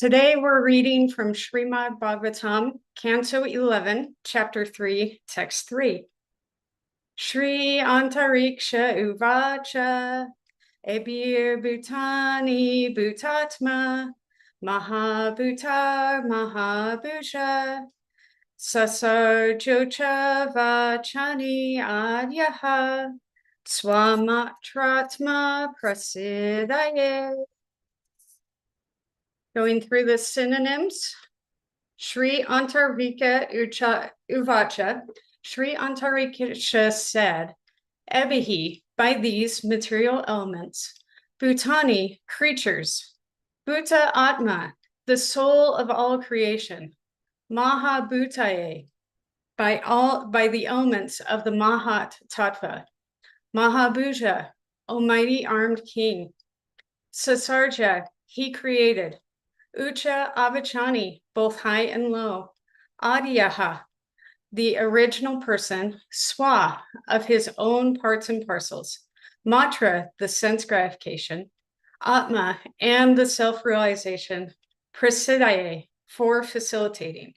Today we're reading from Srimad Bhagavatam, Canto 11, Chapter 3, Text 3. Shri Antariksha Uvacha Ebir Bhutani Bhutatma Mahabhutar Mahabhuja Sasar Jocha Vachani Adyaha Swamatratma Prasidaye. Going through the synonyms, Sri Antarika Uvacha, Sri Antarika said, Ebihi, by these material elements, Bhutani, creatures, Bhuta Atma, the soul of all creation, Mahabhutaye, by the elements of the Mahat Tattva, Mahabhuja, almighty armed king, Sasarja, he created, Ucha Avachani, both high and low, Adyaha, the original person, Swa, of his own parts and parcels, Matra, the sense gratification, Atma, and the self-realization, Prasidaye, for facilitating.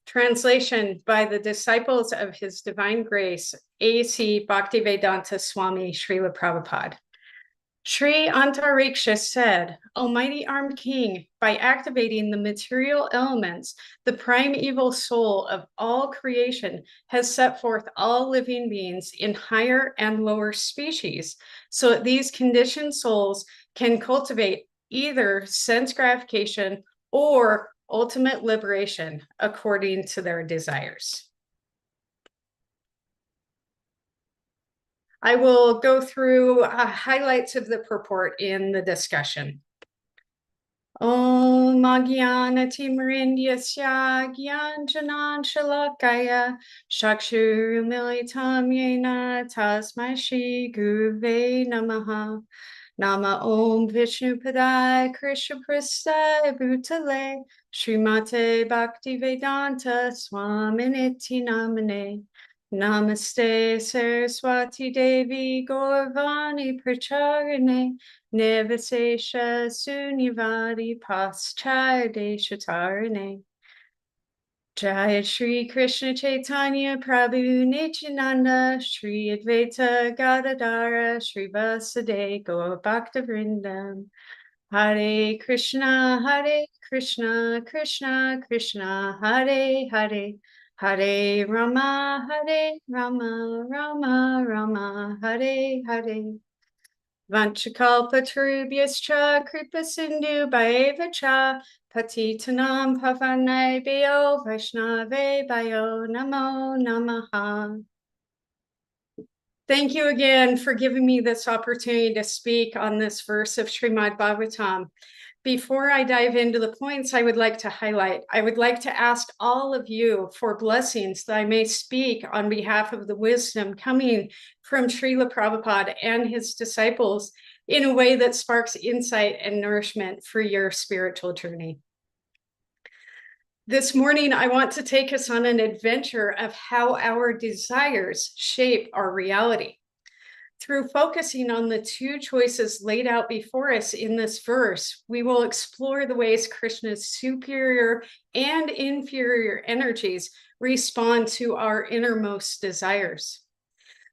Translation by the disciples of His Divine Grace, A.C. Bhaktivedanta Swami Srila Prabhupada. Sri Antariksha said, Almighty Armed King, by activating the material elements, the primeval soul of all creation has set forth all living beings in higher and lower species, so that these conditioned souls can cultivate either sense gratification or ultimate liberation according to their desires. I will go through highlights of the purport in the discussion. Om Agyana Timrindyasya Gyanjanan Shalakaya Shakshur Militam Yena Tasmai Shri Guruve Namaha Nama Om Vishnu Padai Krishna Prasthai Bhutale Srimate Bhaktivedanta Swaminiti Namane Namaste Saraswati Devi Gaurvani Pracharane Nivasesha Sunyavadi Paschardeshatarane Jaya Shri Krishna Chaitanya Prabhu Nityananda Shri Advaita Gadadara Shri Vasade Gaur Bhakta Vrindam Hare Krishna Krishna Krishna Hare Hare Hare Rama, Rama Rama, Hare Hare. Vanchakalpatarubhyascha kripa sindhu bhaivacha patitanam pavanebhyo vaishnave bhayo namo namaha. Thank you again for giving me this opportunity to speak on this verse of Srimad Bhagavatam. Before I dive into the points I would like to highlight, I would like to ask all of you for blessings that I may speak on behalf of the wisdom coming from Srila Prabhupada and his disciples in a way that sparks insight and nourishment for your spiritual journey. This morning, I want to take us on an adventure of how our desires shape our reality. Through focusing on the two choices laid out before us in this verse, we will explore the ways Krishna's superior and inferior energies respond to our innermost desires.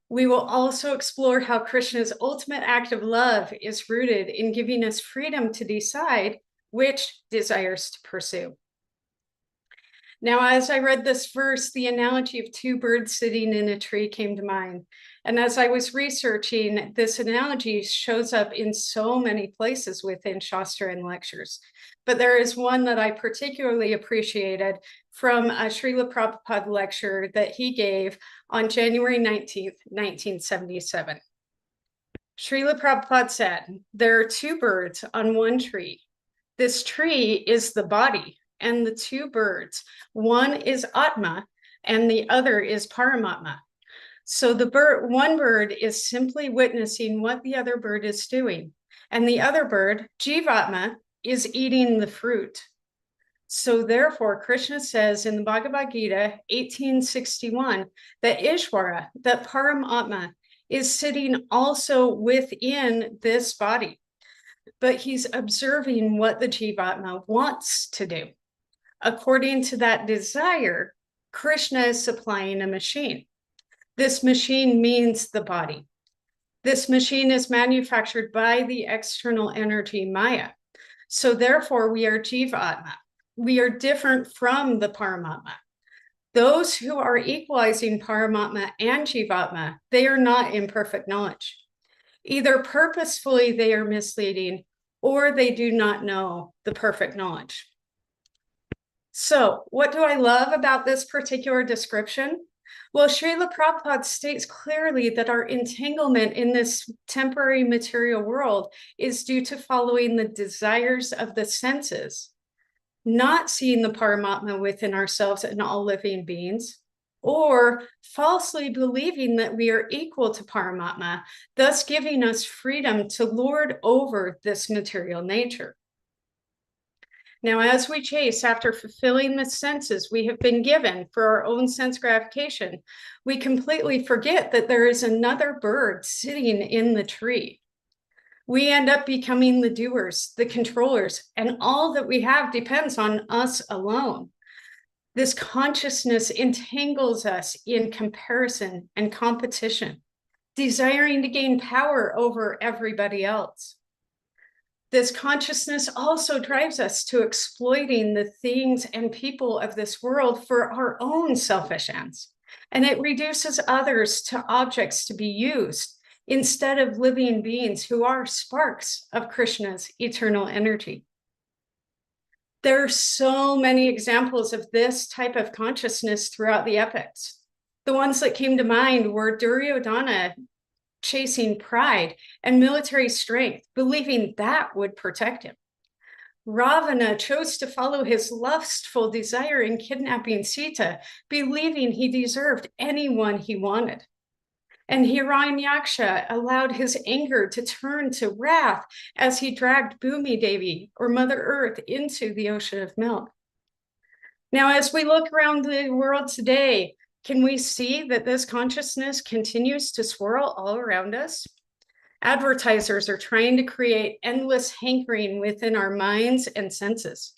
We will also explore how Krishna's ultimate act of love is rooted in giving us freedom to decide which desires to pursue. Now, as I read this verse, the analogy of two birds sitting in a tree came to mind. And as I was researching, this analogy shows up in so many places within Shastra and lectures. But there is one that I particularly appreciated from a Srila Prabhupada lecture that he gave on January 19th, 1977. Srila Prabhupada said, there are two birds on one tree. This tree is the body, and the two birds, one is Atma, and the other is Paramatma. So one bird is simply witnessing what the other bird is doing. And the other bird, Jivatma, is eating the fruit. So therefore, Krishna says in the Bhagavad Gita 1861 that Ishvara, that Paramatma, is sitting also within this body. but he's observing what the Jivatma wants to do. According to that desire, Krishna is supplying a machine. This machine means the body. This machine is manufactured by the external energy Maya. So therefore, we are Jivatma. We are different from the Paramatma. Those who are equalizing Paramatma and Jivatma, they are not in perfect knowledge. Either purposefully they are misleading, or they do not know the perfect knowledge. So what do I love about this particular description? Well, Srila Prabhupada states clearly that our entanglement in this temporary material world is due to following the desires of the senses, not seeing the Paramatma within ourselves and all living beings, or falsely believing that we are equal to Paramatma, thus giving us freedom to lord over this material nature. Now, as we chase after fulfilling the senses we have been given for our own sense gratification, we completely forget that there is another bird sitting in the tree. We end up becoming the doers, the controllers, and all that we have depends on us alone. This consciousness entangles us in comparison and competition, desiring to gain power over everybody else. This consciousness also drives us to exploiting the things and people of this world for our own selfish ends, and it reduces others to objects to be used instead of living beings who are sparks of Krishna's eternal energy. There are so many examples of this type of consciousness throughout the epics. The ones that came to mind were Duryodhana chasing pride and military strength, believing that would protect him. Ravana chose to follow his lustful desire in kidnapping Sita, believing he deserved anyone he wanted. And Hiranyaksha allowed his anger to turn to wrath as he dragged Bhumi Devi, or Mother Earth, into the ocean of milk. Now, as we look around the world today, can we see that this consciousness continues to swirl all around us? Advertisers are trying to create endless hankering within our minds and senses.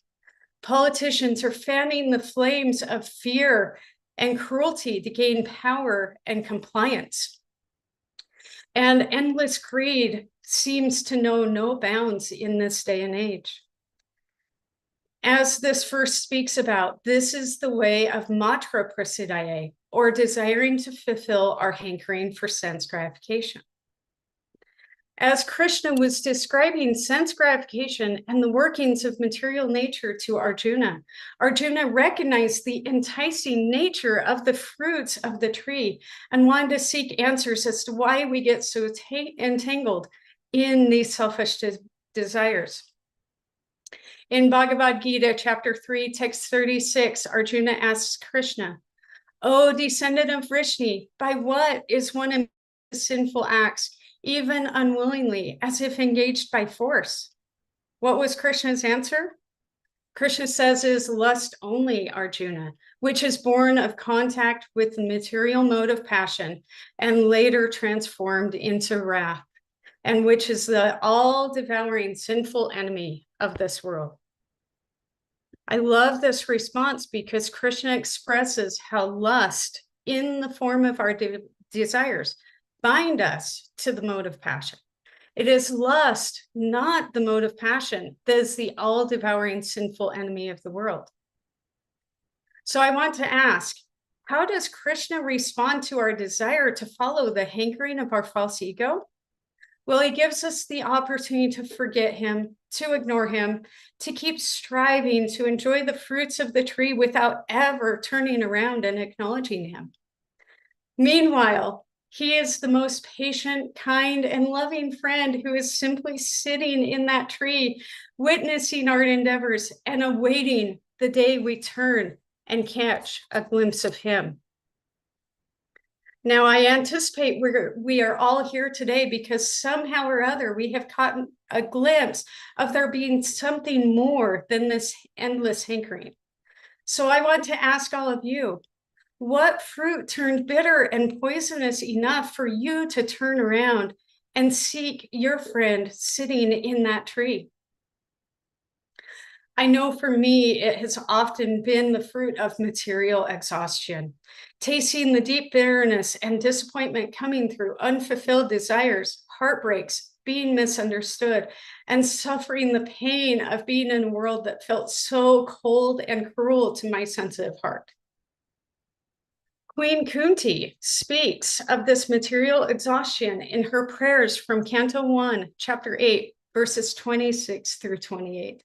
Politicians are fanning the flames of fear and cruelty to gain power and compliance. And endless greed seems to know no bounds in this day and age. As this verse speaks about, this is the way of matra prasiddhaya, or desiring to fulfill our hankering for sense gratification. As Krishna was describing sense gratification and the workings of material nature to Arjuna, Arjuna recognized the enticing nature of the fruits of the tree and wanted to seek answers as to why we get so entangled in these selfish desires. In Bhagavad Gita, chapter 3, text 36, Arjuna asks Krishna, "O descendant of Vrishni, by what is one in sinful acts, even unwillingly, as if engaged by force?" What was Krishna's answer? Krishna says is lust only, Arjuna, which is born of contact with the material mode of passion and later transformed into wrath, and which is the all-devouring sinful enemy of this world. I love this response because Krishna expresses how lust in the form of our desires bind us to the mode of passion. It is lust, not the mode of passion, that is the all-devouring sinful enemy of the world. So I want to ask, how does Krishna respond to our desire to follow the hankering of our false ego? Well, he gives us the opportunity to forget him, to ignore him, to keep striving to enjoy the fruits of the tree without ever turning around and acknowledging him. Meanwhile, he is the most patient, kind, and loving friend who is simply sitting in that tree, witnessing our endeavors and awaiting the day we turn and catch a glimpse of him. Now, I anticipate we are all here today because somehow or other we have caught a glimpse of there being something more than this endless hankering. So I want to ask all of you, what fruit turned bitter and poisonous enough for you to turn around and seek your friend sitting in that tree. I know for me, it has often been the fruit of material exhaustion, tasting the deep bitterness and disappointment coming through unfulfilled desires, heartbreaks, being misunderstood, and suffering the pain of being in a world that felt so cold and cruel to my sensitive heart. Queen Kunti speaks of this material exhaustion in her prayers from Canto 1, Chapter 8, verses 26 through 28.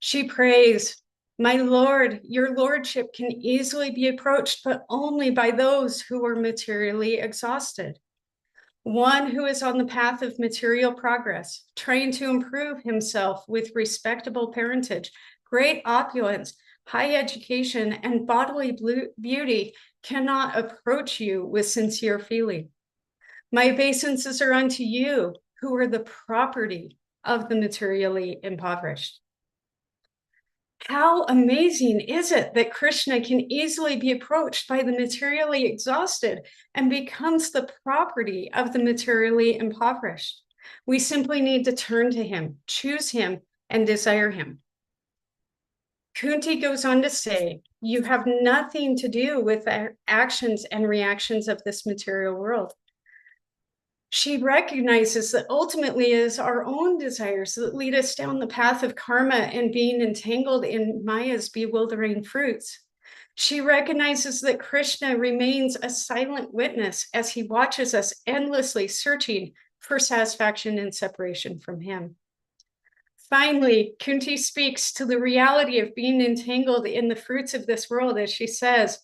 She prays, "My Lord, your lordship can easily be approached, but only by those who are materially exhausted. One who is on the path of material progress, trying to improve himself with respectable parentage, great opulence, high education, and bodily beauty cannot approach you with sincere feeling. My obeisances are unto you, who are the property of the materially impoverished." How amazing is it that Krishna can easily be approached by the materially exhausted and becomes the property of the materially impoverished? We simply need to turn to him, choose him, and desire him. Kunti goes on to say, you have nothing to do with the actions and reactions of this material world. She recognizes that ultimately it is our own desires that lead us down the path of karma and being entangled in Maya's bewildering fruits. She recognizes that Krishna remains a silent witness as he watches us endlessly searching for satisfaction and separation from him. Finally, Kunti speaks to the reality of being entangled in the fruits of this world as she says,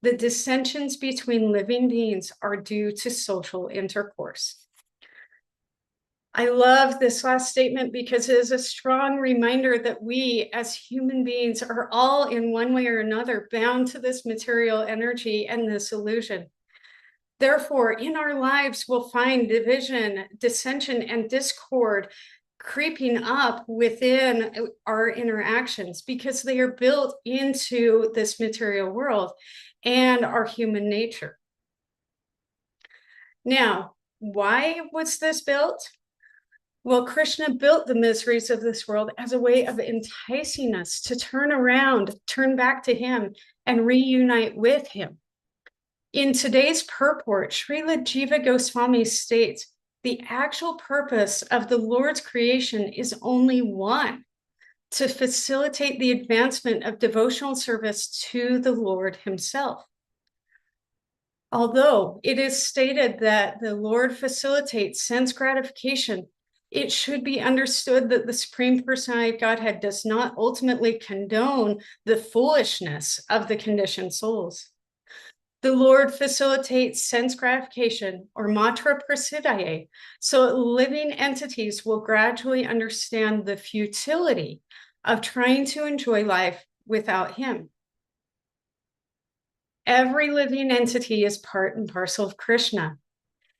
the dissensions between living beings are due to social intercourse. I love this last statement because it is a strong reminder that we as human beings are all in one way or another bound to this material energy and this illusion. Therefore, in our lives, we'll find division, dissension, and discord creeping up within our interactions because they are built into this material world and our human nature. Now, why was this built? Well, Krishna built the miseries of this world as a way of enticing us to turn around, turn back to him, and reunite with him. In today's purport, Srila Jiva Goswami states, the actual purpose of the Lord's creation is only one, to facilitate the advancement of devotional service to the Lord himself. Although it is stated that the Lord facilitates sense gratification, it should be understood that the Supreme Personality of Godhead does not ultimately condone the foolishness of the conditioned souls. The Lord facilitates sense gratification, or matra prasiddhaye, so living entities will gradually understand the futility of trying to enjoy life without him. Every living entity is part and parcel of Krishna.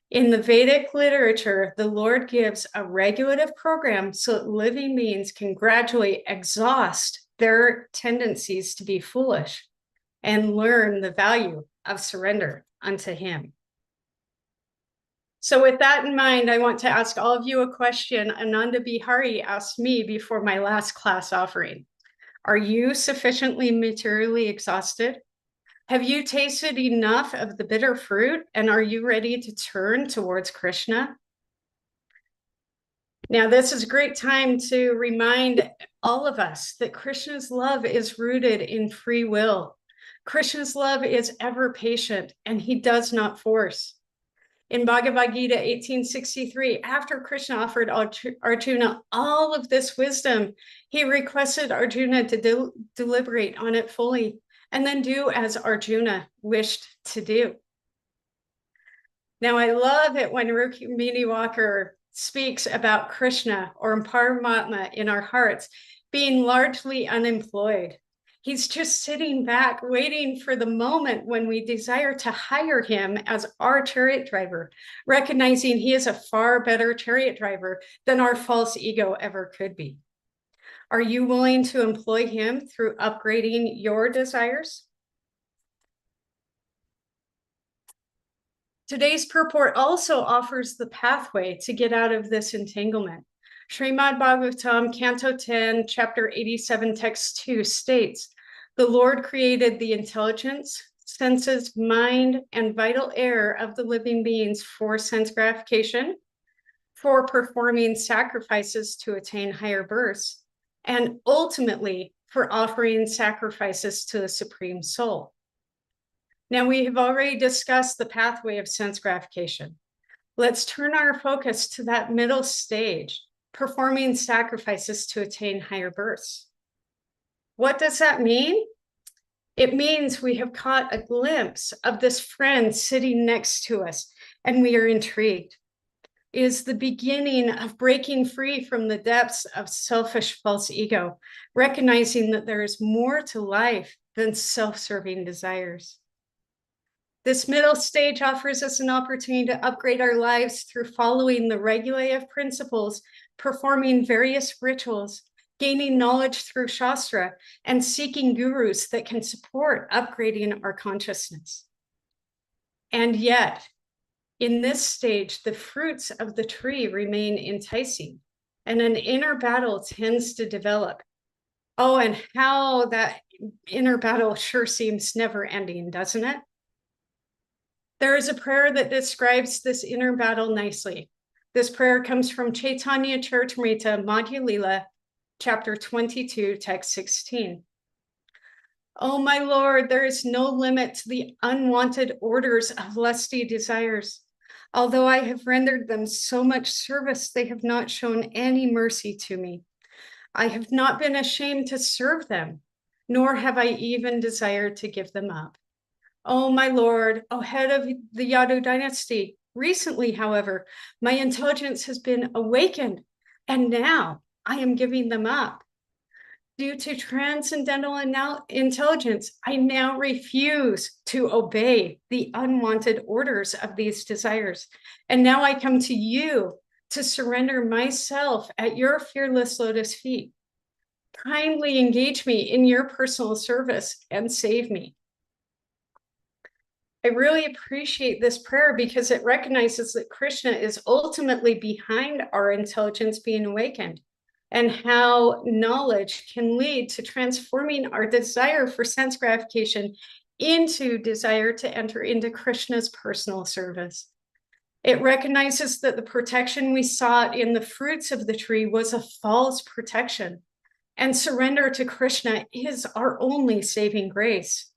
In the Vedic literature, the Lord gives a regulative program so that living beings can gradually exhaust their tendencies to be foolish and learn the value of surrender unto him. So with that in mind, I want to ask all of you a question Ananda Bihari asked me before my last class offering. Are you sufficiently materially exhausted? Have you tasted enough of the bitter fruit, and are you ready to turn towards Krishna? Now, this is a great time to remind all of us that Krishna's love is rooted in free will. Krishna's love is ever patient, and he does not force. In Bhagavad Gita 1863, after Krishna offered Arjuna all of this wisdom, he requested Arjuna to deliberate on it fully and then do as Arjuna wished to do. Now, I love it when Rukmini Walker speaks about Krishna or Paramatma in our hearts being largely unemployed. He's just sitting back, waiting for the moment when we desire to hire him as our chariot driver, recognizing he is a far better chariot driver than our false ego ever could be. Are you willing to employ him through upgrading your desires? Today's purport also offers the pathway to get out of this entanglement. Srimad Bhagavatam, Canto 10, Chapter 87, Text 2 states, "The Lord created the intelligence, senses, mind, and vital air of the living beings for sense gratification, for performing sacrifices to attain higher births, and ultimately for offering sacrifices to the Supreme Soul." Now, we have already discussed the pathway of sense gratification. Let's turn our focus to that middle stage, performing sacrifices to attain higher births. What does that mean? It means we have caught a glimpse of this friend sitting next to us, and we are intrigued. It is the beginning of breaking free from the depths of selfish false ego, recognizing that there is more to life than self-serving desires. This middle stage offers us an opportunity to upgrade our lives through following the regulative principles, performing various rituals, gaining knowledge through Shastra, and seeking gurus that can support upgrading our consciousness. And yet, in this stage, the fruits of the tree remain enticing, and an inner battle tends to develop. Oh, and how that inner battle sure seems never ending, doesn't it? There is a prayer that describes this inner battle nicely. This prayer comes from Chaitanya Charitamrita Madhya Lila, chapter 22, text 16. "Oh, my Lord, there is no limit to the unwanted orders of lusty desires. Although I have rendered them so much service, they have not shown any mercy to me. I have not been ashamed to serve them, nor have I even desired to give them up. Oh, my Lord, O head of the Yadu dynasty, recently, however, my intelligence has been awakened, and now I am giving them up. Due to transcendental intelligence, I now refuse to obey the unwanted orders of these desires. And now I come to you to surrender myself at your fearless lotus feet. Kindly engage me in your personal service and save me." I really appreciate this prayer because it recognizes that Krishna is ultimately behind our intelligence being awakened, and how knowledge can lead to transforming our desire for sense gratification into desire to enter into Krishna's personal service. It recognizes that the protection we sought in the fruits of the tree was a false protection, and surrender to Krishna is our only saving grace.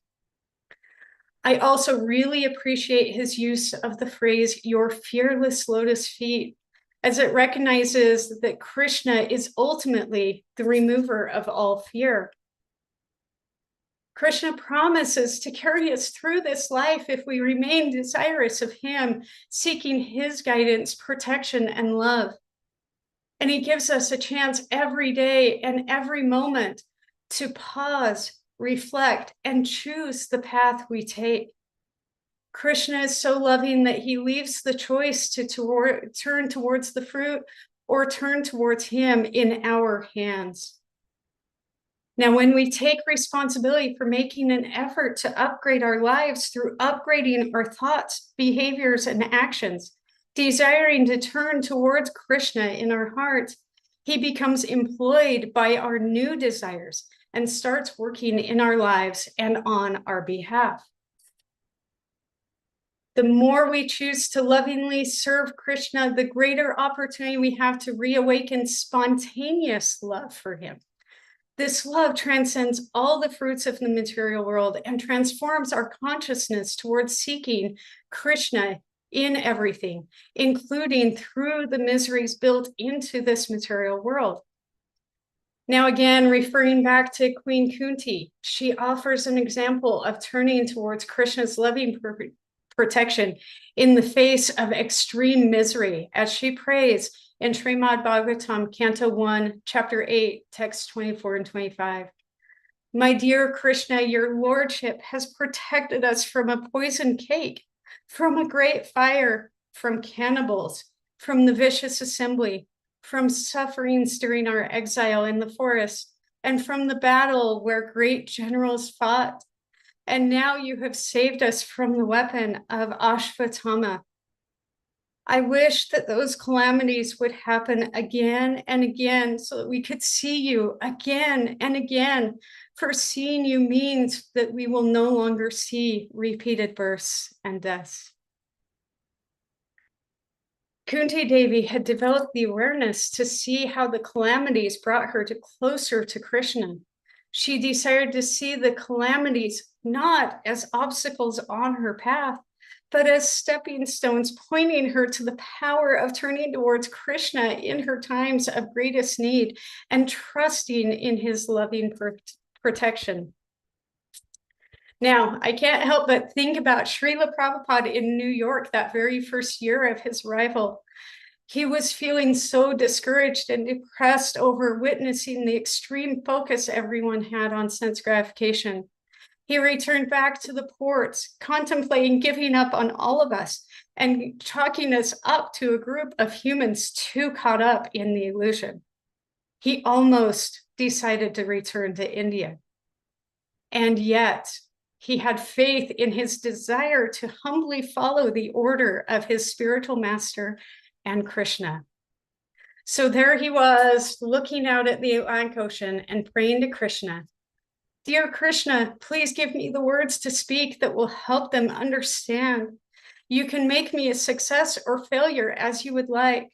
I also really appreciate his use of the phrase, "your fearless lotus feet," as it recognizes that Krishna is ultimately the remover of all fear. Krishna promises to carry us through this life if we remain desirous of him, seeking his guidance, protection, and love. And he gives us a chance every day and every moment to pause, reflect, and choose the path we take. Krishna is so loving that he leaves the choice to turn towards the fruit or turn towards him in our hands. Now, when we take responsibility for making an effort to upgrade our lives through upgrading our thoughts, behaviors, and actions, desiring to turn towards Krishna in our hearts, he becomes employed by our new desires and starts working in our lives and on our behalf. The more we choose to lovingly serve Krishna, the greater opportunity we have to reawaken spontaneous love for him. This love transcends all the fruits of the material world and transforms our consciousness towards seeking Krishna in everything, including through the miseries built into this material world. Now, again, referring back to Queen Kunti, she offers an example of turning towards Krishna's loving protection in the face of extreme misery, as she prays in Srimad Bhagavatam, Canto 1, Chapter 8, Text 24 and 25. "My dear Krishna, your lordship has protected us from a poisoned cake, from a great fire, from cannibals, from the vicious assembly, from sufferings during our exile in the forest, and from the battle where great generals fought. And now you have saved us from the weapon of Ashvatthama, I wish that those calamities would happen again and again so that we could see you again and again. For seeing you means that we will no longer see repeated births and deaths. Kunti Devi had developed the awareness to see how the calamities brought her closer to Krishna. She desired to see the calamities not as obstacles on her path, but as stepping stones pointing her to the power of turning towards Krishna in her times of greatest need and trusting in his loving protection. Now, I can't help but think about Srila Prabhupada in New York that very first year of his arrival. He was feeling so discouraged and depressed over witnessing the extreme focus everyone had on sense gratification. He returned back to the ports, contemplating giving up on all of us and chalking us up to a group of humans too caught up in the illusion. He almost decided to return to India. And yet, he had faith in his desire to humbly follow the order of his spiritual master and Krishna. So there he was, looking out at the Atlantic Ocean and praying to Krishna. Dear Krishna, please give me the words to speak that will help them understand. You can make me a success or failure as you would like.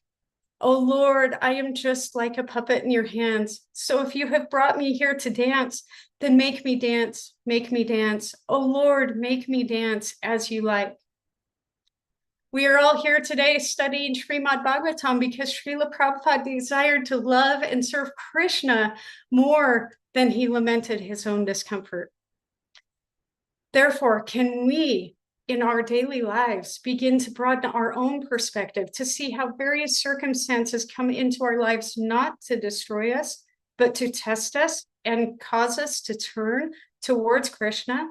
Oh Lord, I am just like a puppet in your hands. So if you have brought me here to dance, then make me dance, make me dance. Oh Lord, make me dance as you like. We are all here today studying Srimad Bhagavatam because Srila Prabhupada desired to love and serve Krishna more than he lamented his own discomfort. Therefore, can we, in our daily lives, begin to broaden our own perspective to see how various circumstances come into our lives not to destroy us, but to test us and cause us to turn towards Krishna?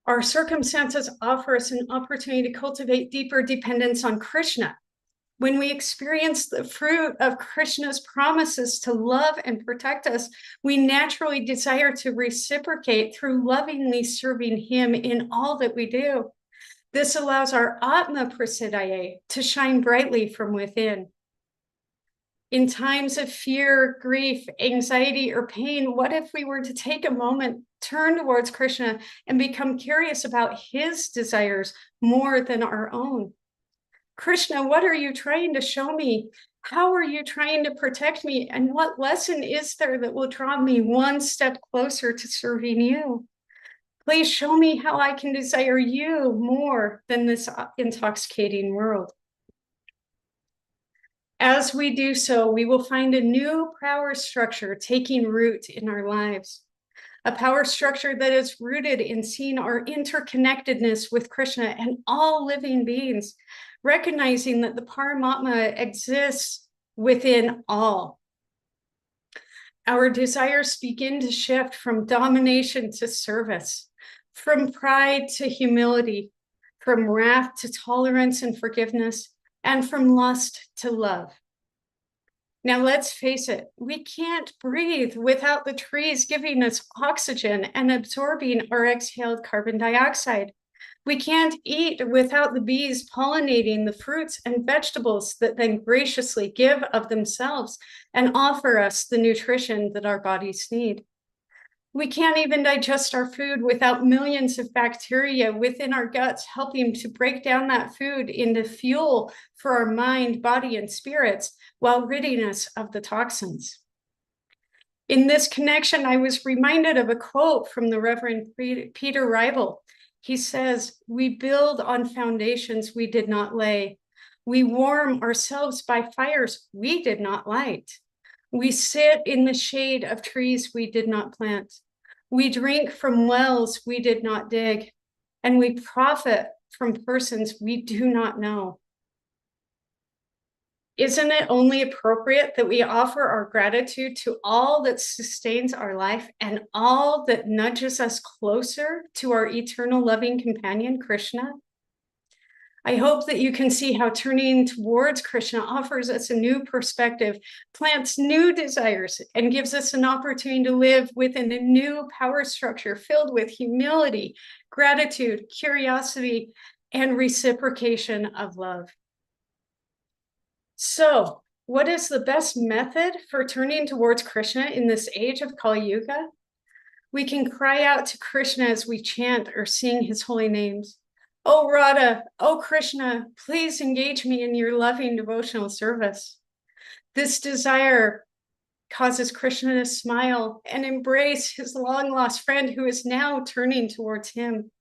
Our circumstances offer us an opportunity to cultivate deeper dependence on Krishna. When we experience the fruit of Krishna's promises to love and protect us, we naturally desire to reciprocate through lovingly serving him in all that we do. This allows our Atma Prasiddhaya to shine brightly from within. In times of fear, grief, anxiety, or pain, what if we were to take a moment, turn towards Krishna, and become curious about his desires more than our own? Krishna, what are you trying to show me? How are you trying to protect me? And what lesson is there that will draw me one step closer to serving you? Please show me how I can desire you more than this intoxicating world. As we do so, we will find a new power structure taking root in our lives. A power structure that is rooted in seeing our interconnectedness with Krishna and all living beings, recognizing that the Paramatma exists within all. Our desires begin to shift from domination to service, from pride to humility, from wrath to tolerance and forgiveness, and from lust to love. Now let's face it, we can't breathe without the trees giving us oxygen and absorbing our exhaled carbon dioxide. We can't eat without the bees pollinating the fruits and vegetables that then graciously give of themselves and offer us the nutrition that our bodies need. We can't even digest our food without millions of bacteria within our guts helping to break down that food into fuel for our mind, body, and spirits while ridding us of the toxins. In this connection, I was reminded of a quote from the Reverend Peter Ribel. He says, "We build on foundations we did not lay. We warm ourselves by fires we did not light. We sit in the shade of trees we did not plant. We drink from wells we did not dig, and we profit from persons we do not know." Isn't it only appropriate that we offer our gratitude to all that sustains our life and all that nudges us closer to our eternal loving companion, Krishna? I hope that you can see how turning towards Krishna offers us a new perspective, plants new desires, and gives us an opportunity to live within a new power structure filled with humility, gratitude, curiosity, and reciprocation of love. So, what is the best method for turning towards Krishna in this age of Kali Yuga? We can cry out to Krishna as we chant or sing his holy names. Oh Radha, oh Krishna, please engage me in your loving devotional service. This desire causes Krishna to smile and embrace his long-lost friend who is now turning towards him.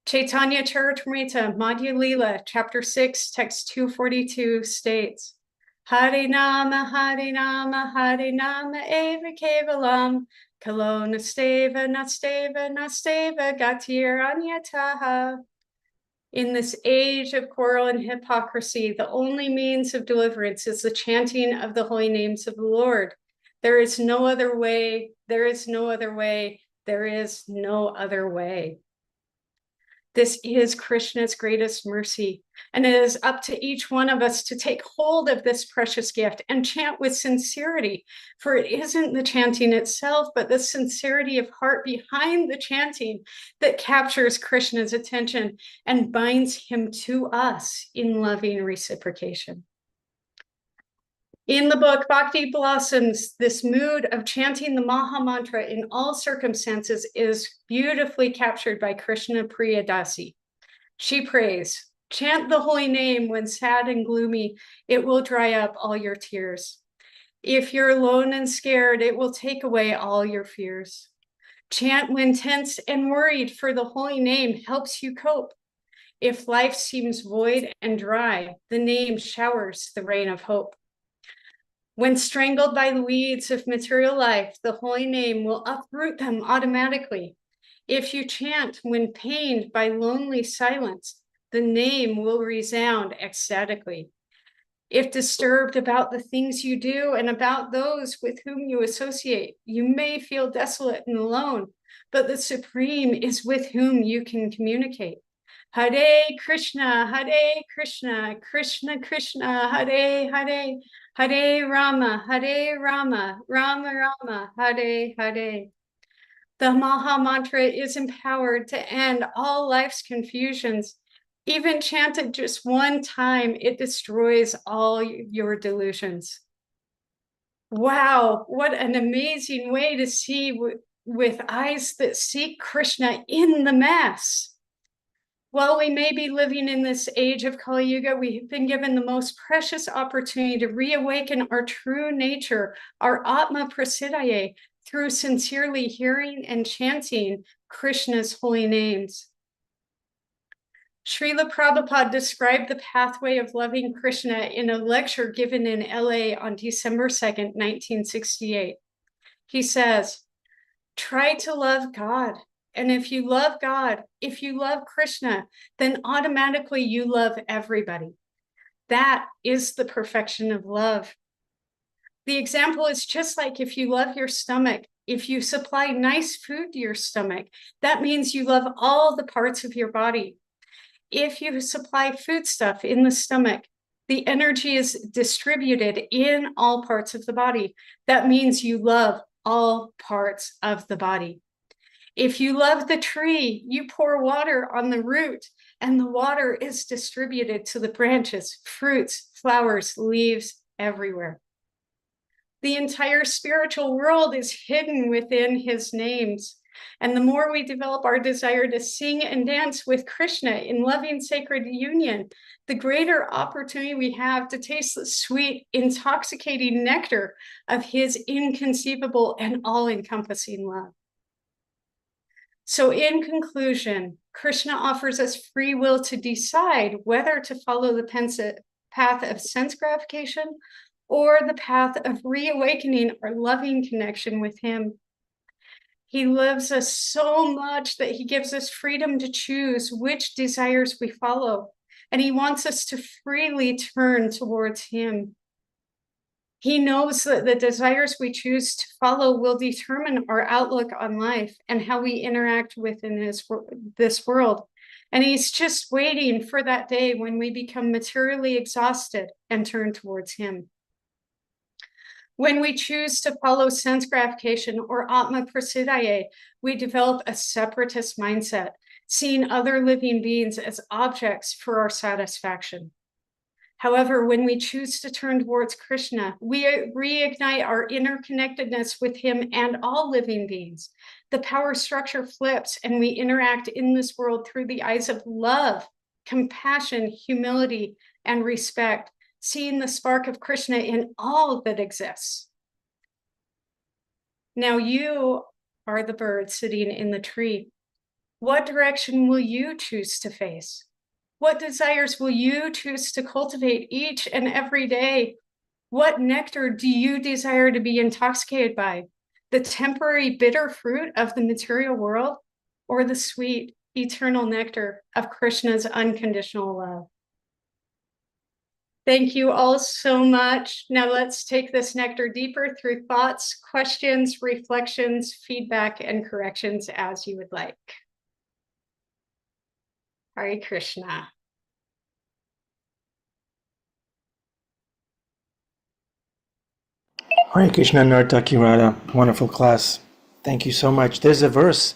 Chaitanya Charitamrita, Madhya Lila, chapter 6, text 242 states, Hare Nama, Eva Kevalam, Kalo Nasteva, Gatir Anyataha. In this age of quarrel and hypocrisy, the only means of deliverance is the chanting of the holy names of the Lord. There is no other way, there is no other way, there is no other way. This is Krishna's greatest mercy, and it is up to each one of us to take hold of this precious gift and chant with sincerity, for it isn't the chanting itself, but the sincerity of heart behind the chanting that captures Krishna's attention and binds him to us in loving reciprocation. In the book Bhakti Blossoms, this mood of chanting the Maha Mantra in all circumstances is beautifully captured by Krishna Priyadasi. She prays, chant the holy name when sad and gloomy, it will dry up all your tears. If you're alone and scared, it will take away all your fears. Chant when tense and worried, for the holy name helps you cope. If life seems void and dry, the name showers the rain of hope. When strangled by the weeds of material life, the holy name will uproot them automatically. If you chant when pained by lonely silence, the name will resound ecstatically. If disturbed about the things you do and about those with whom you associate, you may feel desolate and alone, but the Supreme is with whom you can communicate. Hare Krishna, Krishna Krishna, Hare Hare, Hare Rama, Rama Rama, Hare Hare. The Maha Mantra is empowered to end all life's confusions. Even chanted just one time, it destroys all your delusions. Wow, what an amazing way to see with eyes that seek Krishna in the Mass. While we may be living in this age of Kali Yuga, we have been given the most precious opportunity to reawaken our true nature, our Atma Prasiddhaye, through sincerely hearing and chanting Krishna's holy names. Srila Prabhupada described the pathway of loving Krishna in a lecture given in LA on December 2nd, 1968. He says, try to love God. And if you love God, if you love Krishna, then automatically you love everybody. That is the perfection of love. The example is just like if you love your stomach, if you supply nice food to your stomach, that means you love all the parts of your body. If you supply foodstuff in the stomach, the energy is distributed in all parts of the body. That means you love all parts of the body. If you love the tree, you pour water on the root, and the water is distributed to the branches, fruits, flowers, leaves, everywhere. The entire spiritual world is hidden within his names. And the more we develop our desire to sing and dance with Krishna in loving sacred union, the greater opportunity we have to taste the sweet, intoxicating nectar of his inconceivable and all-encompassing love. So in conclusion, Krishna offers us free will to decide whether to follow the path of sense gratification or the path of reawakening our loving connection with him. He loves us so much that he gives us freedom to choose which desires we follow, and he wants us to freely turn towards him. He knows that the desires we choose to follow will determine our outlook on life and how we interact within this world. And he's just waiting for that day when we become materially exhausted and turn towards him. When we choose to follow sense gratification or Atma Prasiddhaye, we develop a separatist mindset, seeing other living beings as objects for our satisfaction. However, when we choose to turn towards Krishna, we reignite our interconnectedness with him and all living beings. The power structure flips and we interact in this world through the eyes of love, compassion, humility, and respect, seeing the spark of Krishna in all that exists. Now you are the bird sitting in the tree. What direction will you choose to face? What desires will you choose to cultivate each and every day? What nectar do you desire to be intoxicated by? The temporary bitter fruit of the material world, or the sweet, eternal nectar of Krishna's unconditional love? Thank you all so much. Now let's take this nectar deeper through thoughts, questions, reflections, feedback, and corrections as you would like. Hare Krishna. Hare Krishna, Nartaki, Radha. Wonderful class. Thank you so much. There's a verse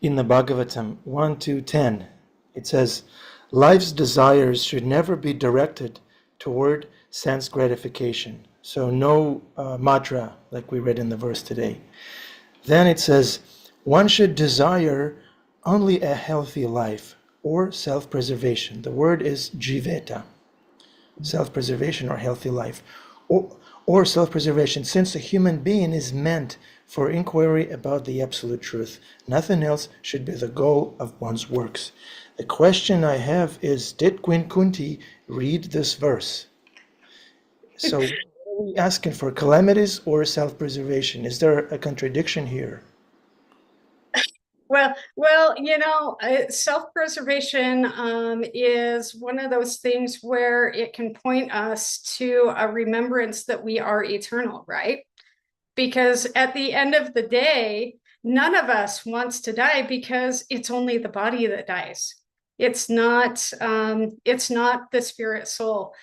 in the Bhagavatam 1-10. It says, life's desires should never be directed toward sense gratification. So no matra, like we read in the verse today. Then it says, one should desire only a healthy life or self-preservation. The word is jiveta, self-preservation or healthy life. Or self-preservation, since a human being is meant for inquiry about the absolute truth. Nothing else should be the goal of one's works. The question I have is, did Queen Kunti read this verse? So, are we asking for calamities or self-preservation? Is there a contradiction here? Well, you know, self-preservation is one of those things where it can point us to a remembrance that we are eternal, right? Because at the end of the day, none of us wants to die because it's only the body that dies. It's not the spirit soul.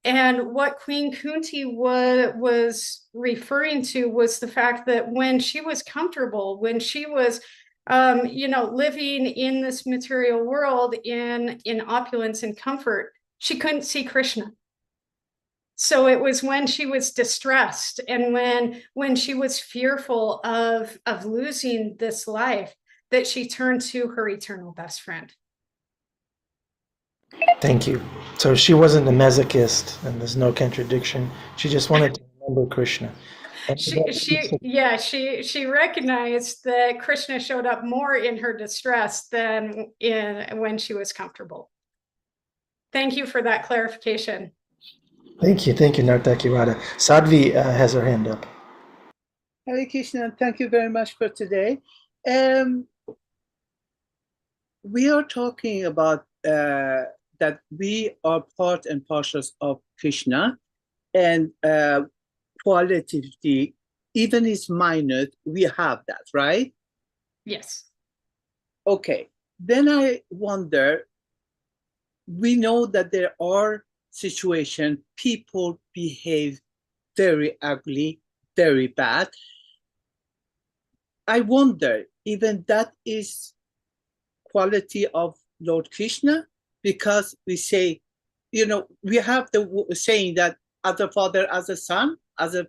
And what Queen Kunti was referring to was the fact that when she was comfortable, when she was living in this material world in opulence and comfort, she couldn't see Krishna. So it was when she was distressed and when she was fearful of losing this life that she turned to her eternal best friend. Thank you. So she wasn't a masochist, and there's no contradiction. She just wanted to remember Krishna. She recognized that Krishna showed up more in her distress than when she was comfortable. Thank you for that clarification. Thank you, Nartaki Radha. Sadhvi has her hand up. Hare Krishna, thank you very much for today. We are talking about that we are part and parcels of Krishna, and qualitatively, even is minor, we have that, right? Yes. Okay, then I wonder, we know that there are situations, people behave very ugly, very bad. I wonder, even that is quality of Lord Krishna, because we say, you know, we have the saying that as a father, as a son, as a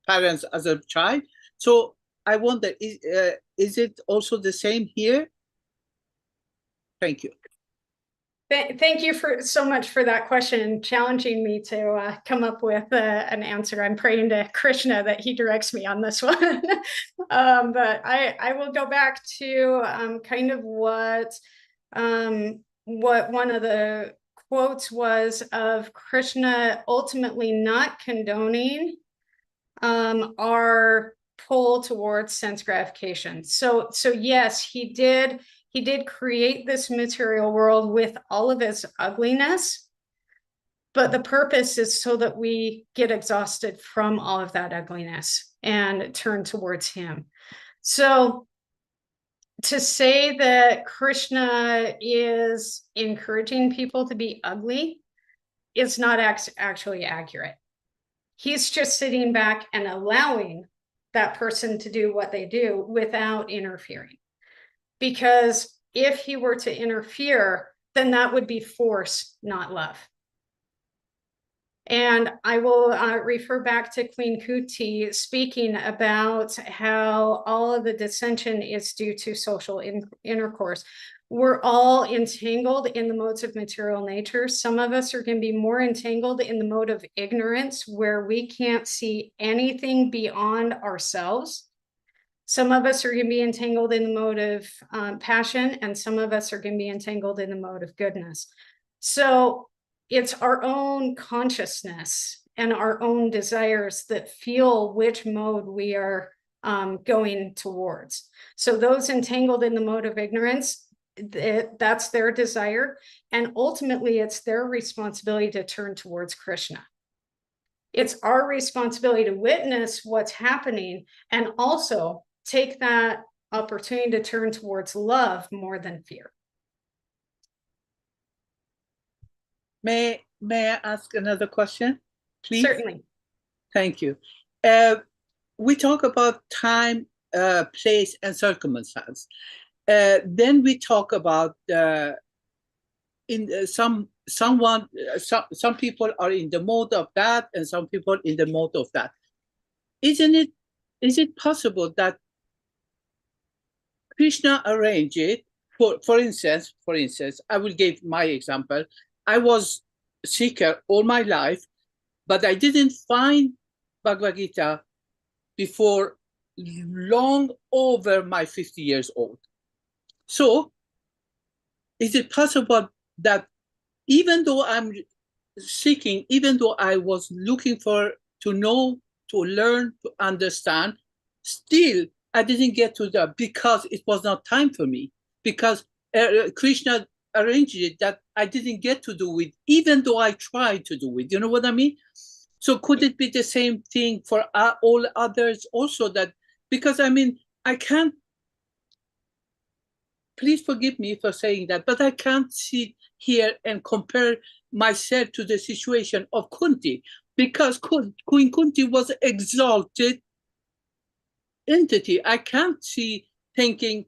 parents, as a child. So I wonder, is it also the same here? Thank you. Thank you so much for that question, challenging me to come up with an answer. I'm praying to Krishna that he directs me on this one. But I will go back to kind of what one of the quotes was of Krishna ultimately not condoning our pull towards sense gratification. So yes, he did create this material world with all of its ugliness, but the purpose is so that we get exhausted from all of that ugliness and turn towards him. So to say that Krishna is encouraging people to be ugly is not actually accurate. He's just sitting back and allowing that person to do what they do without interfering. because if he were to interfere, then that would be force, not love. And I will refer back to Queen Kunti speaking about how all of the dissension is due to social intercourse. We're all entangled in the modes of material nature. Some of us are going to be more entangled in the mode of ignorance, where we can't see anything beyond ourselves. Some of us are going to be entangled in the mode of passion, and some of us are going to be entangled in the mode of goodness. So it's our own consciousness and our own desires that feel which mode we are going towards. So those entangled in the mode of ignorance, that's their desire. And ultimately, it's their responsibility to turn towards Krishna. It's our responsibility to witness what's happening and also take that opportunity to turn towards love more than fear. May I ask another question, please? Certainly. Thank you. We talk about time, place, and circumstance. Then we talk about some people are in the mode of that, and some people in the mode of that. Is it possible that Krishna arranged it? For instance, I will give my example. I was seeker all my life, but I didn't find Bhagavad Gita before long over my 50 years old. So, is it possible that even though I'm seeking, even though I was looking to know, to learn, to understand, still I didn't get to that because it was not time for me, because Krishna arranged it that I didn't get to do it, even though I tried to do it. You know what I mean? So could it be the same thing for all others also? That because I mean, I can't, please forgive me for saying that, but I can't sit here and compare myself to the situation of Kunti, because Queen Kunti was an exalted entity. I can't see thinking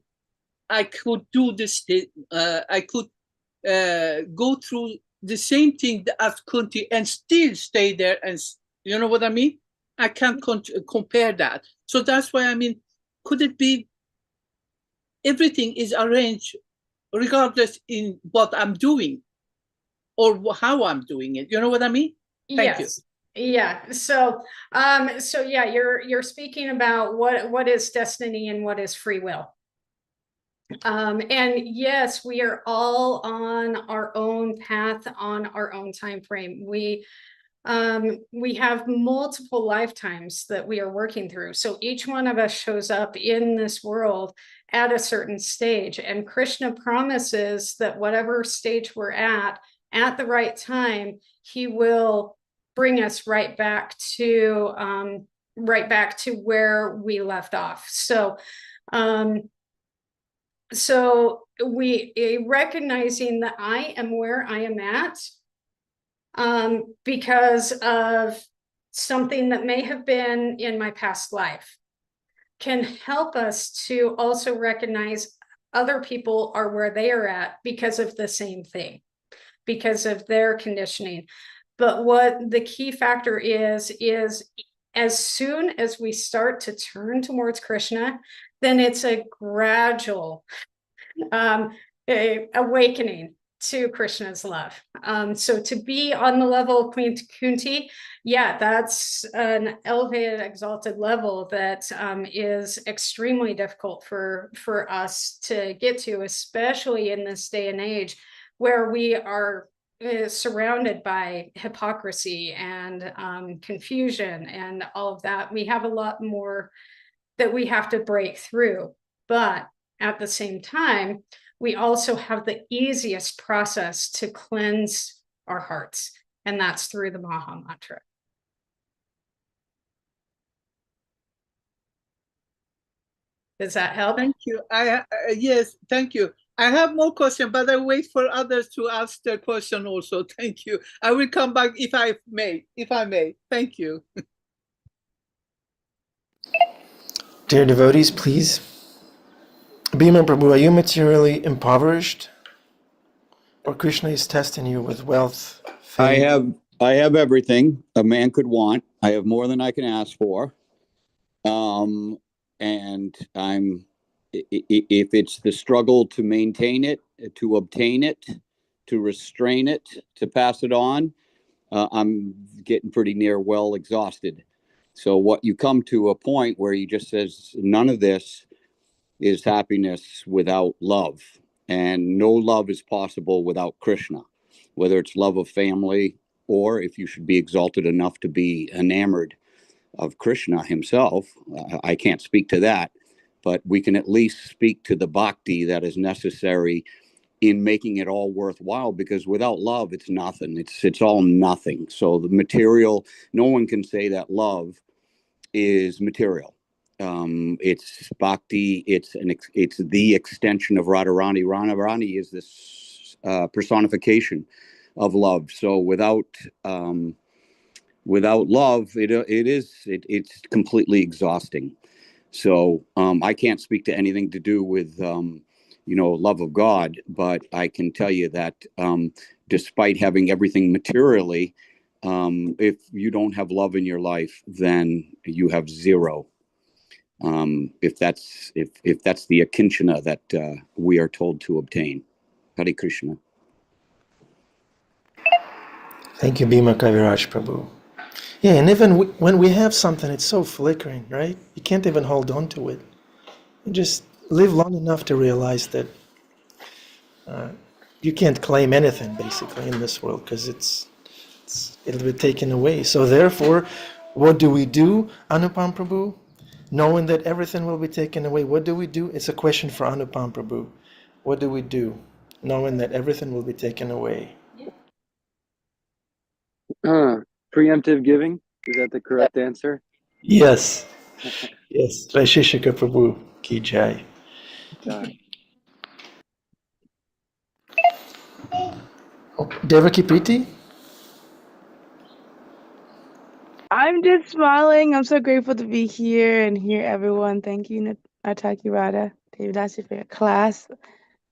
I could do this, I could go through the same thing as Kunti and still stay there, and you know what I mean? I can't compare that. So that's why I mean, could it be everything is arranged regardless in what I'm doing or how I'm doing it? You know what I mean? Thank you. Yeah. So yeah, you're speaking about what is destiny and what is free will. And yes, we are all on our own path, on our own time frame. We have multiple lifetimes that we are working through. So each one of us shows up in this world at a certain stage, and Krishna promises that whatever stage we're at the right time, he will bring us right back to where we left off. So we recognizing that I am where I am at because of something that may have been in my past life can help us to also recognize other people are where they are at because of the same thing, because of their conditioning. But what the key factor is as soon as we start to turn towards Krishna, then it's a gradual awakening to Krishna's love. So to be on the level of Queen Kunti, yeah, that's an elevated, exalted level that is extremely difficult for us to get to, especially in this day and age where we are surrounded by hypocrisy and confusion and all of that. We have a lot more that we have to break through, but at the same time, we also have the easiest process to cleanse our hearts, and that's through the Maha Mantra. Does that help? Thank you. Yes, thank you. I have more questions, but I wait for others to ask their question also. Thank you. I will come back if I may. Thank you. Dear devotees, please Bhima Prabhu, are you materially impoverished? Or Krishna is testing you with wealth, fame? I have everything a man could want. I have more than I can ask for. And if it's the struggle to maintain it, to obtain it, to restrain it, to pass it on, I'm getting pretty near well exhausted. So what you come to a point where you just says, none of this is happiness without love. And no love is possible without Krishna, whether it's love of family or if you should be exalted enough to be enamored of Krishna himself. I can't speak to that, but we can at least speak to the bhakti that is necessary in making it all worthwhile, because without love, it's nothing. It's all nothing. So the material, no one can say that love is material. It's bhakti. It's the extension of Radharani. Radharani is this personification of love. So without love, it's completely exhausting. So I can't speak to anything to do with love of God, but I can tell you that despite having everything materially, if you don't have love in your life, then you have zero. If that's the akinchana that we are told to obtain. Hare Krishna. Thank you, Bhima Kaviraj Prabhu. Yeah, and even when we have something, it's so flickering, right? You can't even hold on to it. You just live long enough to realize that you can't claim anything, basically, in this world, because it'll be taken away. So therefore, what do we do, Anupam Prabhu? Knowing that everything will be taken away, what do we do? It's a question for Anupam Prabhu. What do we do, knowing that everything will be taken away? Preemptive giving, is that the correct answer? Yes. Yes. Vaisheshika Prabhu ki jai. Devaki Priti? I'm just smiling. I'm so grateful to be here and hear everyone. Thank you, Nartaki Radha, Devidasi, for your class.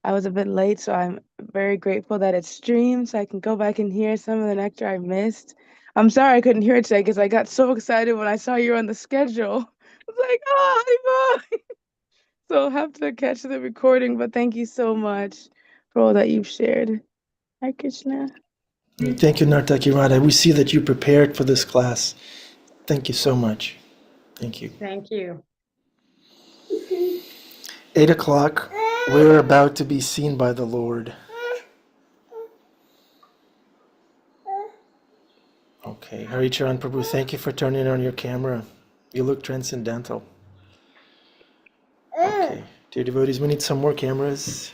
I was a bit late, so I'm very grateful that it's streamed so I can go back and hear some of the nectar I missed. I'm sorry I couldn't hear it today because I got so excited when I saw you were on the schedule. I was like, oh, Haribo! So I'll have to catch the recording, but thank you so much for all that you've shared. Hare Krishna. Thank you, Nartaki Radha. We see that you prepared for this class. Thank you so much. Thank you. Thank you. 8 o'clock, we're about to be seen by the Lord. Okay, Haricharan Prabhu, thank you for turning on your camera. You look transcendental. Okay, dear devotees, we need some more cameras.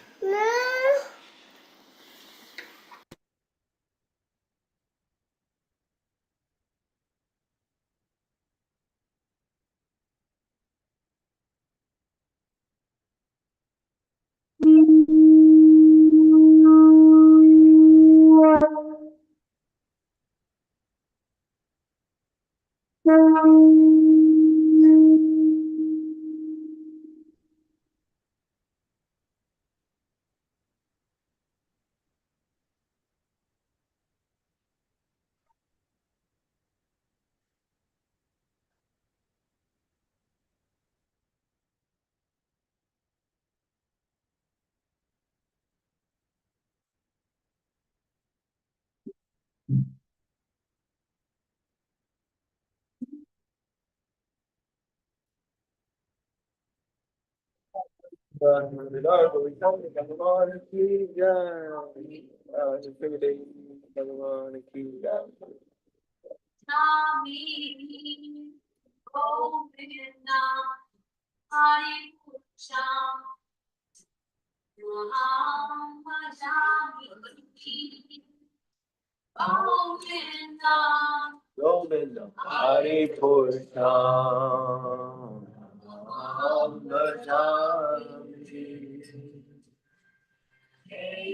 Govinda, Hari Krishna,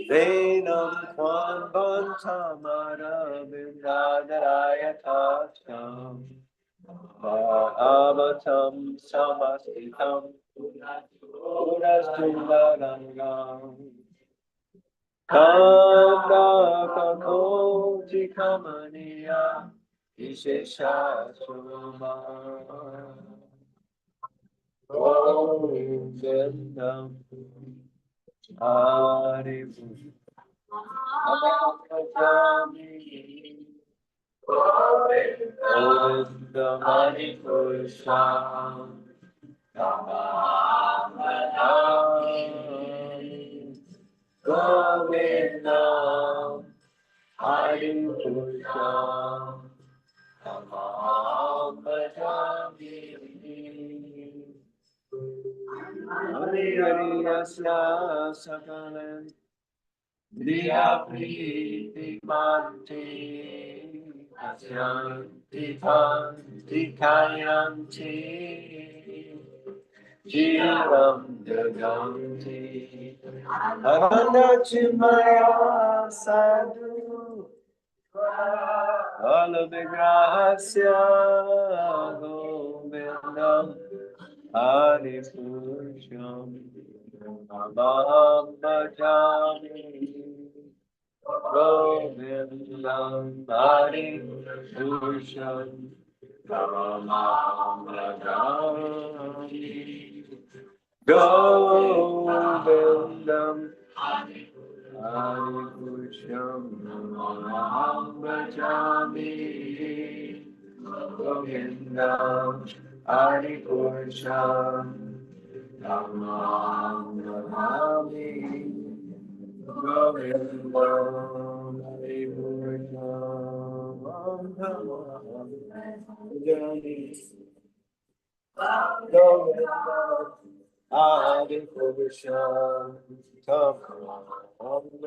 Venam Kwan Bantamara Vindadaraya Tasam Bhagavatam Samastitam Sundarangam Kanda Kakoti Kamaniya Ishesha Shoma Govindam Hari Bhajami Govindam Hari Purusham Govindam Hari Purusham Bhajami Hari Hari Yasya Sakalam Diya Priti Manti Asyanti Panti Kayanti Jivam Daganti Ananda Chimaya Sadhu Alavigrahasya Govindam Hari Purusham Namam Bhajami Govindam Hari Purusham Namam Bhajami Govindam Hari Purusham Namam Bhajami Govindam Hari Purusham Namam Bhajami Govindam Hari Purusham Namam Bhajami Govindam Hari Purusham Namam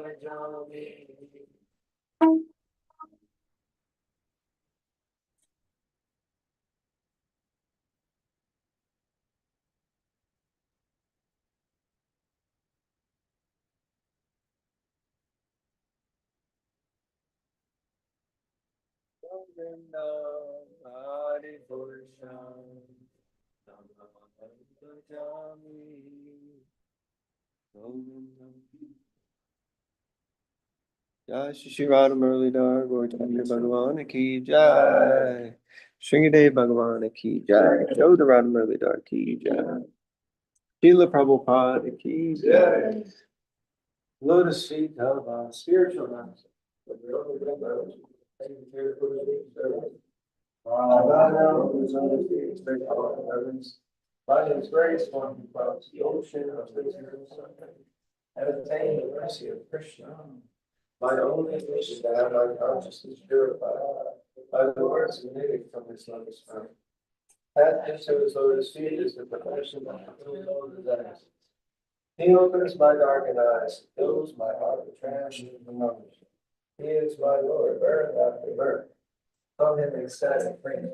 Bhajami. Govindam Hari Purusham Namam Bhajami Govindam. Jai Shri Radha Muralidhar Gautanya Bhagavan Ki Jai. Sringadev Bhagavan Ki Jai. Jodha Radha Muralidhar Ki Jai. Srila Prabhupada Ki Jai. Lotus feet of spiritual master. By his grace, one who crossed the ocean of physical suffering and obtained the mercy of Krishna. My only wish is to have my consciousness purified by the words emitting from his lotus mouth. Path into his lotus feet is the perfection of all desires. He opens my darkened eyes, fills my heart with transient knowledge. He is my Lord, birth after birth. From him ecstatic frame.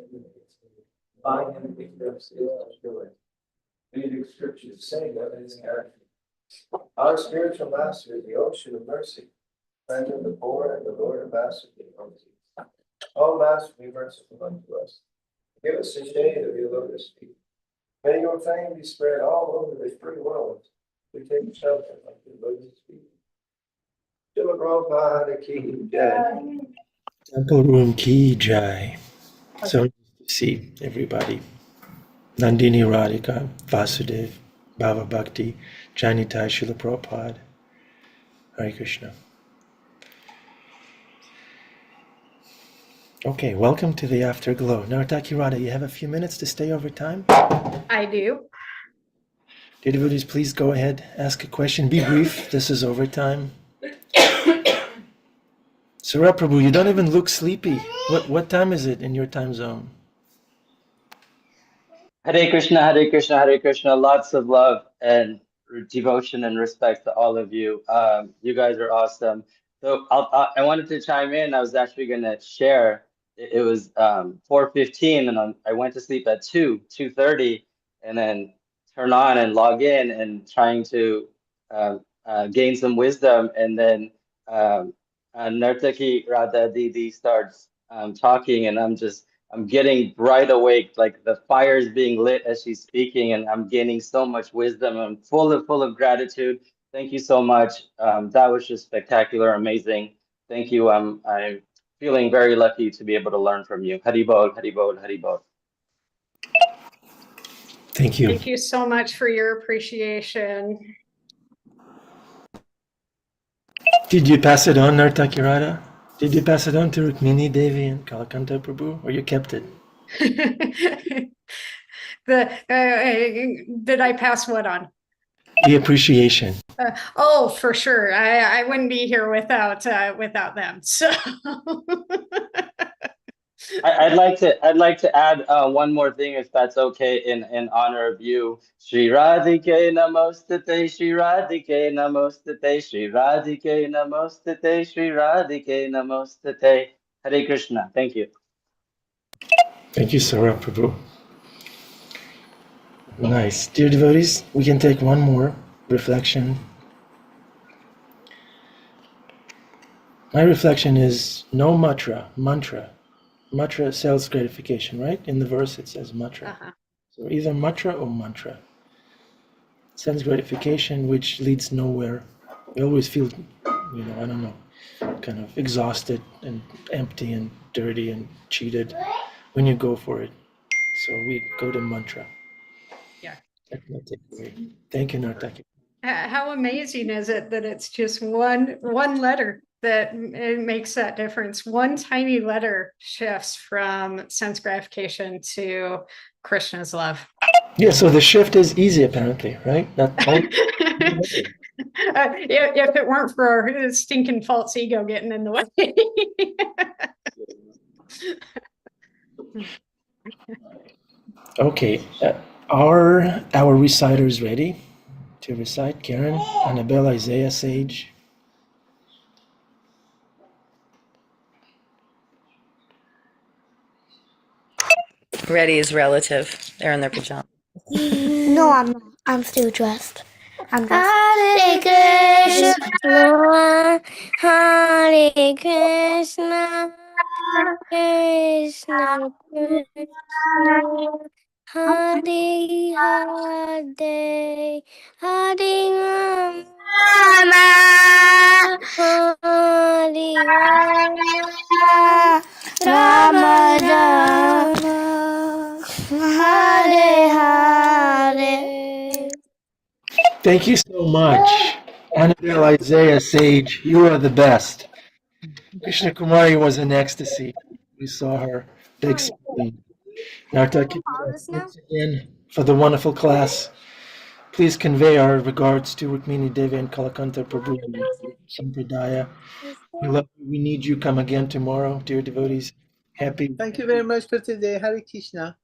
By him eclipse is joy. Vedic scriptures say of his character. Our spiritual master is the ocean of mercy, friend of the poor and the Lord of master mercy. Oh, Master, be merciful unto us. Give us the shade of your lotus feet. May your fame be spread all over the free world. We take shelter of your lotus feet. Srila Prabhupada Ki Jai. Temple Room Ki Jai. So nice to see everybody. Nandini Radhika, Vasudev, Bhava Bhakti, Janitai Srila Prabhupada. Hare Krishna. Okay, welcome to the Afterglow. Nartaki Radha, you have a few minutes to stay over time? I do. Dear devotees, please go ahead, ask a question. Be brief. This is overtime. Srila Prabhu, you don't even look sleepy. What time is it in your time zone? Hare Krishna, Hare Krishna, Hare Krishna. Lots of love and devotion and respect to all of you. You guys are awesome. So I wanted to chime in. I was actually going to share. It was 4:15, and I went to sleep at 2:30, and then turn on and log in and trying to gain some wisdom. And then Nartaki Radha Didi starts talking, and I'm just I'm getting right awake, like the fire is being lit as she's speaking, and I'm gaining so much wisdom. I'm full of gratitude. Thank you so much. That was just spectacular, amazing. Thank you. I'm feeling very lucky to be able to learn from you. Haribol, Haribol, Haribol. Thank you. Thank you so much for your appreciation. Did you pass it on, Nartaki Radha? Did you pass it on to Rukmini Devi and Kalakanta Prabhu, or you kept it? Did I pass what on? The appreciation. Oh, for sure. I wouldn't be here without them. So I'd like to add one more thing, if that's okay, in honor of you. Shri Radhike Namostate, Shri Radhike Namostate, Shri Radhike Namostate, Shri Radhike Namostate. Hare Krishna. Thank you. Thank you, Srila Prabhu. Nice. Dear devotees, we can take one more reflection. My reflection is no mantra. Mantra sells gratification, right? In the verse it says mantra. So either mantra or mantra. Sense gratification, which leads nowhere. You always feel, I don't know, kind of exhausted and empty and dirty and cheated when you go for it. So we go to mantra. Yeah. Thank you, Nartaki. How amazing is it that it's just one letter that it makes that difference? One tiny letter shifts from sense gratification to Krishna's love. Yeah, so the shift is easy apparently, right? If it weren't for our stinking false ego getting in the way. Okay, are our reciters ready to recite? Karen, Annabelle, Isaiah, Sage. Ready is relative. They're in their pajamas. No, I'm not. I'm still dressed. I'm dressed. Hare Krishna, Hare Krishna, Krishna Krishna, Hare Hare, Hare Rama, Hare Rama, Rama Rama, Hare Hare. Thank you so much. Annabelle, Isaiah, Sage, you are the best. Krishna Kumari was in ecstasy. We saw her big screen. Nartaki, thanks again for the wonderful class. Please convey our regards to Rukmini Devi and Kalakanta Prabhu Sampradaya. We love you. We need you. Come again tomorrow, dear devotees. Happy. Thank you very much for today. Hare Krishna.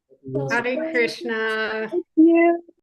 Hare Krishna. Thank you.